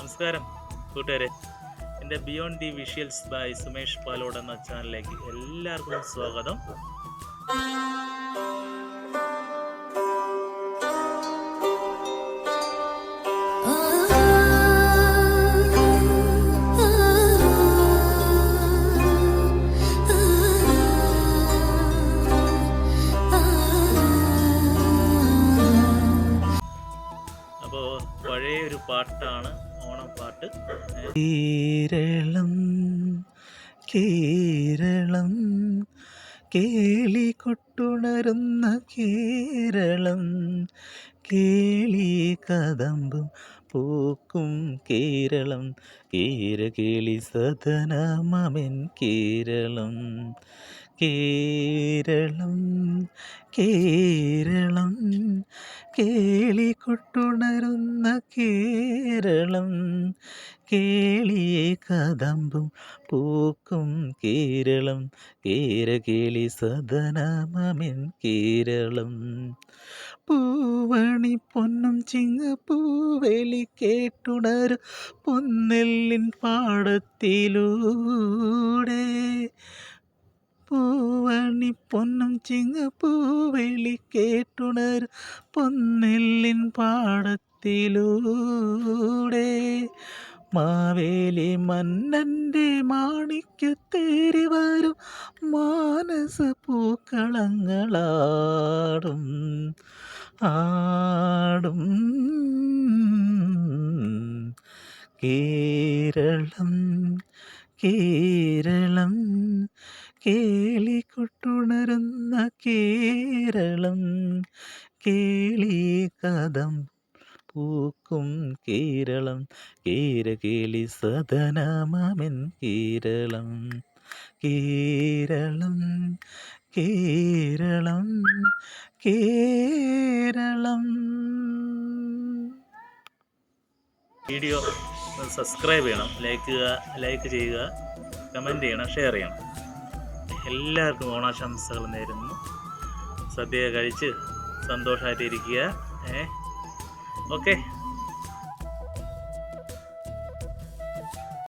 നമസ്കാരം കൂട്ടുകാരെ, എൻ്റെ beyond the visuals by Sumesh Palode എന്ന ചാനലിലേക്ക് എല്ലാവർക്കും സ്വാഗതം. അപ്പോൾ പഴയ ഒരു പാട്ടാണ്, ഓണം പാട്ട്. കേരളം കേരളം കേളി കൊട്ടുണരുന്ന കേരളം, കേളി കദമ്പും പൂക്കും കേരളം, കേരകേളി സദനമമെൻ കേരളം. കേരളം കേരളം കേളി കൊട്ടുണരുന്ന കേരളം, കേളിയെ കദമ്പും പൂക്കും കേരളം, കേരകേളി സദനമമെൻ കേരളം. പൂവണി പൊന്നും ചിങ്ങപ്പൂവേലി കേട്ടുണരും പൊന്നെല്ലിൻ പാടത്തിലൂടെ, പൂവണി പൊന്നും ചിങ്ങപ്പൂവേലി കേട്ടുണരും പൊന്നെല്ലിൻ പാടത്തിലൂടെ, മാവേലി മന്നൻ്റെ മാണിക്യത്തേറി വരും മാനസ പൂക്കളങ്ങളാടും ആടും. കേരളം കേരളം കേളി കൊട്ടുണരുന്ന കേരളം, കേളി കദം പൂക്കും കേരളം, കേരകേളി സദനമമെൻ കേരളം. കേരളം കേരളം കേരളം. വീഡിയോ സബ്സ്ക്രൈബ് ചെയ്യണം, ലൈക്ക് ചെയ്യുക, കമൻറ്റ് ചെയ്യണം, ഷെയർ ചെയ്യണം. എല്ലാവർക്കും ഓണാശംസകൾ നേരുന്നു. സദ്യ കഴിച്ച് സന്തോഷമായിട്ടിരിക്കുക. ഓക്കെ.